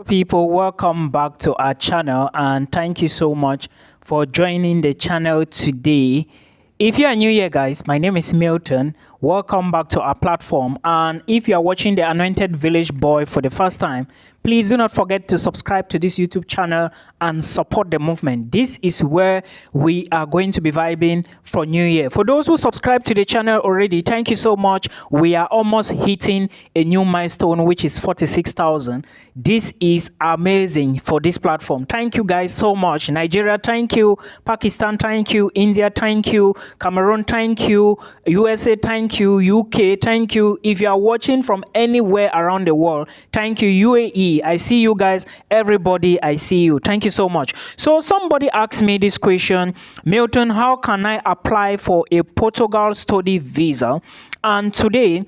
People, welcome back to our channel and thank you so much for joining the channel today. If you are new here, guys, my name is Milton. Welcome back to our platform, and if you are watching the Anointed Village Boy for the first time, please do not forget to subscribe to this YouTube channel and support the movement. This is where we are going to be vibing for New Year. For those who subscribe to the channel already, thank you so much. We are almost hitting a new milestone, which is 46,000. This is amazing for this platform. Thank you guys so much. Nigeria, thank you. Pakistan, thank you. India, thank you. Cameroon, thank you. USA, thank you. UK, thank you. If you are watching from anywhere around the world, thank you. UAE, I see you guys. Everybody, I see you. Thank you so much. So somebody asked me this question, Milton, how can I apply for a Portugal study visa? And today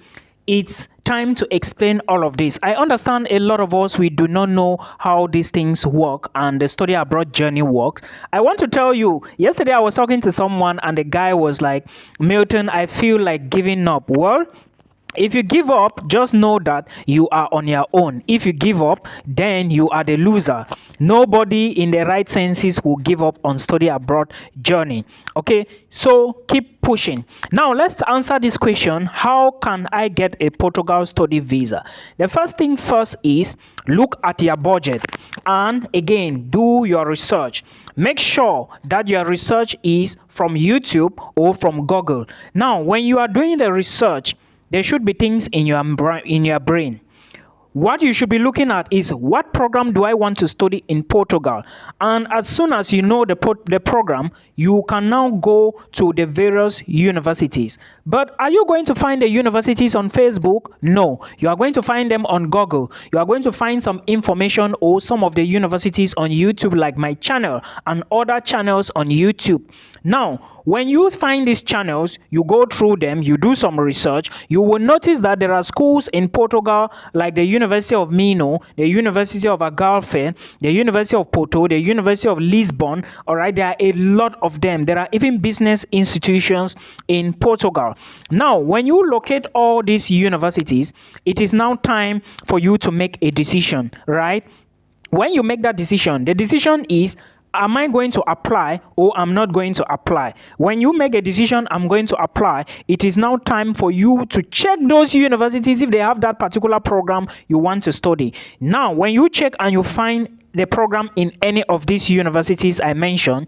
it's time to explain all of this. I understand a lot of us, we do not know how these things work and the study abroad journey works. I want to tell you, yesterday I was talking to someone and the guy was like, Milton, I feel like giving up. Well, if you give up, just know that you are on your own. If you give up, then you are the loser. Nobody in the right senses will give up on study abroad journey. Okay, so keep pushing. Now let's answer this question. How can I get a Portugal study visa? The first thing first is look at your budget, and again, do your research. Make sure that your research is from YouTube or from Google. Now, when you are doing the research, there should be things in your brain. What you should be looking at is, what program do I want to study in Portugal? And as soon as you know the program, you can now go to the various universities. But are you going to find the universities on Facebook? No. You are going to find them on Google. You are going to find some information or some of the universities on YouTube, like my channel and other channels on YouTube. Now, when you find these channels, you go through them, you do some research, you will notice that there are schools in Portugal like the University of Minho, the University of Algarve, the University of Porto, the University of Lisbon. All right, there are a lot of them. There are even business institutions in Portugal. Now, when you locate all these universities, it is now time for you to make a decision, right? When you make that decision, the decision is, am I going to apply or I'm not going to apply? When you make a decision, I'm going to apply, it is now time for you to check those universities if they have that particular program you want to study. Now, when you check and you find the program in any of these universities I mentioned,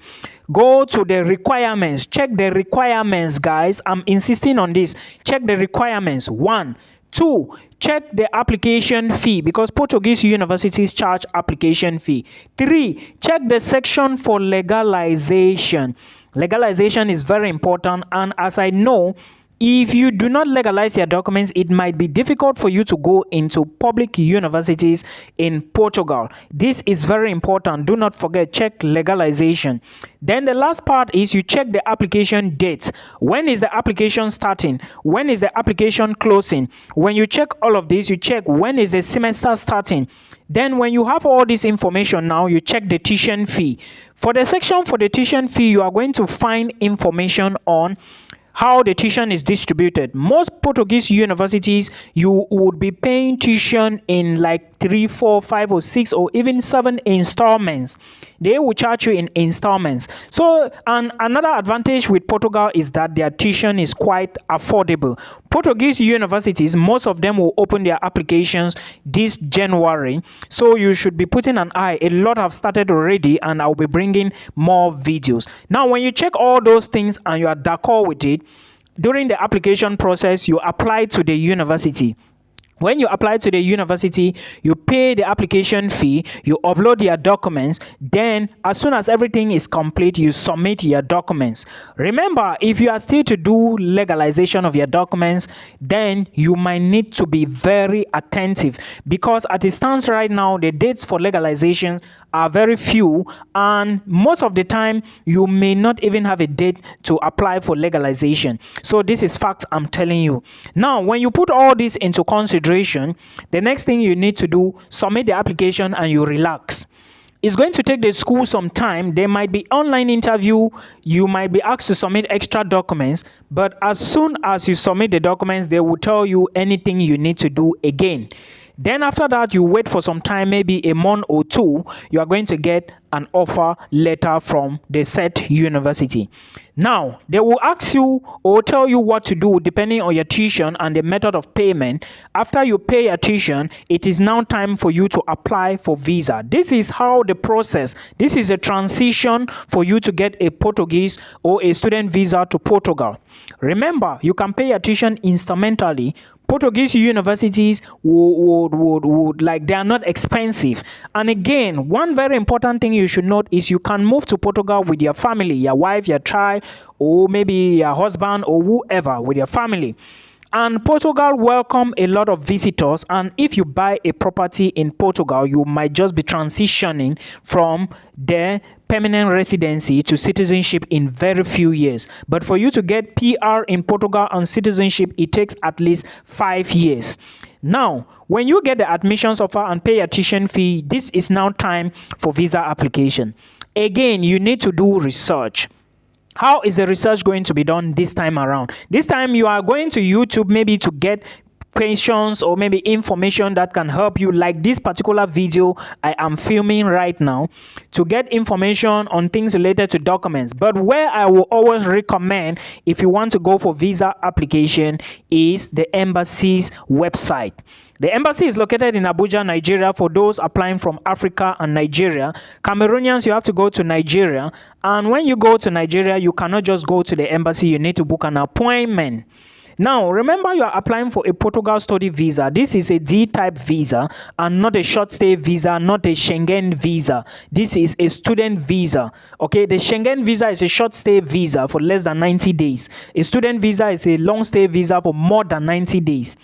go to the requirements. Check the requirements, guys. I'm insisting on this. Check the requirements. 1. 2, check the application fee, because Portuguese universities charge application fee. 3, check the section for legalization. Legalization is very important, and as I know, if you do not legalize your documents, it might be difficult for you to go into public universities in Portugal. This is very important. Do not forget, check legalization. Then the last part is you check the application dates. When is the application starting? When is the application closing? When you check all of this, you check when is the semester starting. Then when you have all this information, now you check the tuition fee. For the section for the tuition fee, you are going to find information on how the tuition is distributed. Most Portuguese universities, you would be paying tuition in like 3, 4, 5 or 6 or even 7 installments. They will charge you in installments. So, and another advantage with Portugal is that their tuition is quite affordable. Portuguese universities, most of them will open their applications this January. So you should be putting an eye. A lot have started already, and I'll be bringing more videos. Now, when you check all those things and you are d'accord with it, during the application process, you apply to the university. When you apply to the university, you pay the application fee, you upload your documents, then as soon as everything is complete, you submit your documents. Remember, if you are still to do legalization of your documents, then you might need to be very attentive, because as it stands right now, the dates for legalization are very few, and most of the time, you may not even have a date to apply for legalization. So this is fact I'm telling you. Now, when you put all this into consideration, the next thing you need to do, submit the application and you relax. It's going to take the school some time. There might be online interview. You might be asked to submit extra documents, but as soon as you submit the documents, they will tell you anything you need to do again. Then after that, you wait for some time, maybe a month or two, you are going to get an offer letter from the said university. Now, they will ask you or tell you what to do depending on your tuition and the method of payment. After you pay your tuition, it is now time for you to apply for visa. This is how the process, this is a transition for you to get a Portuguese or a student visa to Portugal. Remember, you can pay your tuition instrumentally. Portuguese universities would like, they are not expensive. And again, one very important thing you should note is you can move to Portugal with your family, your wife, your child, or maybe your husband or whoever, with your family. And Portugal welcome a lot of visitors, and if you buy a property in Portugal, you might just be transitioning from their permanent residency to citizenship in very few years. But for you to get PR in Portugal and citizenship, it takes at least 5 years. Now, when you get the admissions offer and pay your tuition fee, this is now time for visa application. Again, you need to do research. How is the research going to be done this time around? This time you are going to YouTube maybe to get questions or maybe information that can help you, like this particular video I am filming right now, to get information on things related to documents. But where I will always recommend if you want to go for visa application is the embassy's website. The embassy is located in Abuja, Nigeria, for those applying from Africa and Nigeria. Cameroonians, you have to go to Nigeria. And when you go to Nigeria, you cannot just go to the embassy. You need to book an appointment. Now, remember, you are applying for a Portugal study visa. This is a D-type visa and not a short stay visa, not a Schengen visa. This is a student visa. Okay, the Schengen visa is a short stay visa for less than 90 days. A student visa is a long stay visa for more than 90 days.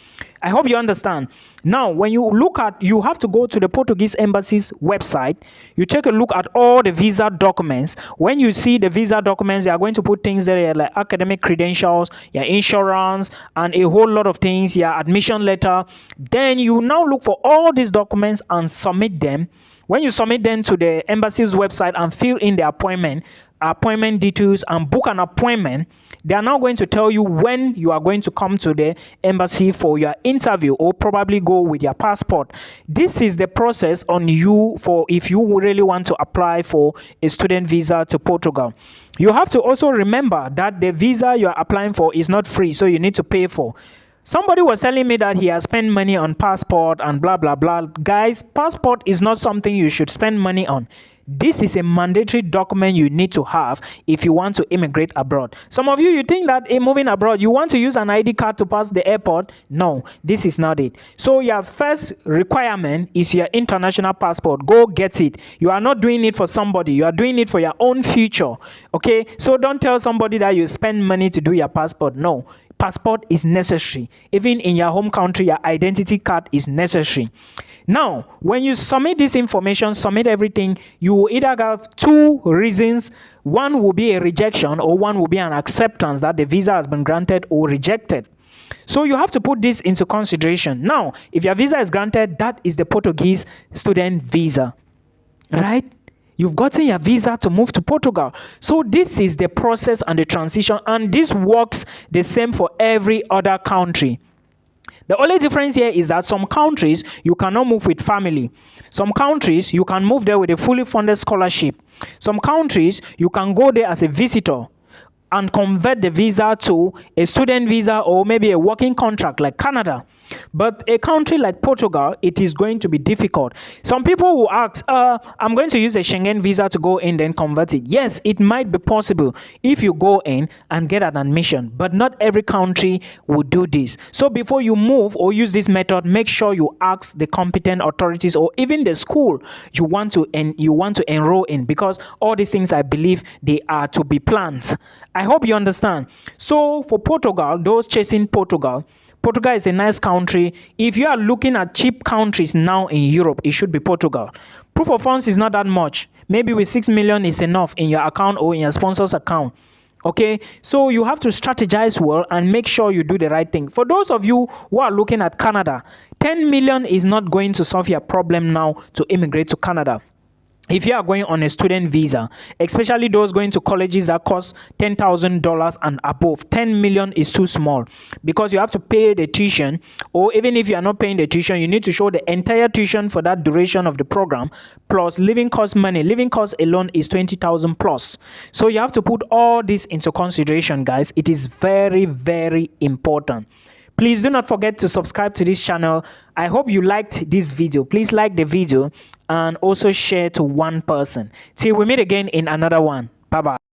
I hope you understand. Now, when you look at, you have to go to the Portuguese embassy's website. You take a look at all the visa documents. When you see the visa documents, they are going to put things there like academic credentials, your insurance, and a whole lot of things, your admission letter. Then you now look for all these documents and submit them. When you submit them to the embassy's website and fill in the appointment details and book an appointment, they are now going to tell you when you are going to come to the embassy for your interview, or probably go with your passport. This is the process on you for if you really want to apply for a student visa to Portugal. You have to also remember that the visa you are applying for is not free, so you need to pay for. Somebody was telling me that he has spent money on passport and blah blah blah. Guys, passport is not something you should spend money on. This is a mandatory document you need to have if you want to immigrate abroad. Some of you think that in moving abroad, you want to use an ID card to pass the airport. No, this is not it. So your first requirement is your international passport. Go get it. You are not doing it for somebody. You are doing it for your own future. Okay? So don't tell somebody that you spend money to do your passport. No. Passport is necessary. Even in your home country, your identity card is necessary. Now, when you submit this information, submit everything, you will either have two reasons. One will be a rejection, or one will be an acceptance that the visa has been granted or rejected. So you have to put this into consideration. Now, if your visa is granted, that is the Portuguese student visa, right? You've gotten your visa to move to Portugal. So this is the process and the transition, and this works the same for every other country. The only difference here is that some countries you cannot move with family. Some countries you can move there with a fully funded scholarship. Some countries you can go there as a visitor and convert the visa to a student visa or maybe a working contract like Canada. But a country like Portugal, it is going to be difficult. Some people will ask, I'm going to use a Schengen visa to go in then convert it. Yes, it might be possible if you go in and get an admission, but not every country will do this. So before you move or use this method, make sure you ask the competent authorities or even the school you want to enroll in, because all these things, I believe, they are to be planned. I hope you understand. So for Portugal, those chasing Portugal is a nice country. If you are looking at cheap countries now in Europe, it should be Portugal. Proof of funds is not that much. Maybe with 6 million is enough in your account or in your sponsor's account. Okay, so you have to strategize well and make sure you do the right thing. For those of you who are looking at Canada, 10 million is not going to solve your problem now to immigrate to Canada. if you are going on a student visa, especially those going to colleges that cost $10,000 and above, 10 million is too small, because you have to pay the tuition, or even if you are not paying the tuition, you need to show the entire tuition for that duration of the program, plus living cost money. Living cost alone is 20,000 plus. So you have to put all this into consideration, guys. It is very, very important. Please do not forget to subscribe to this channel. I hope you liked this video. Please like the video and also share to one person. Till we meet again in another one. Bye bye.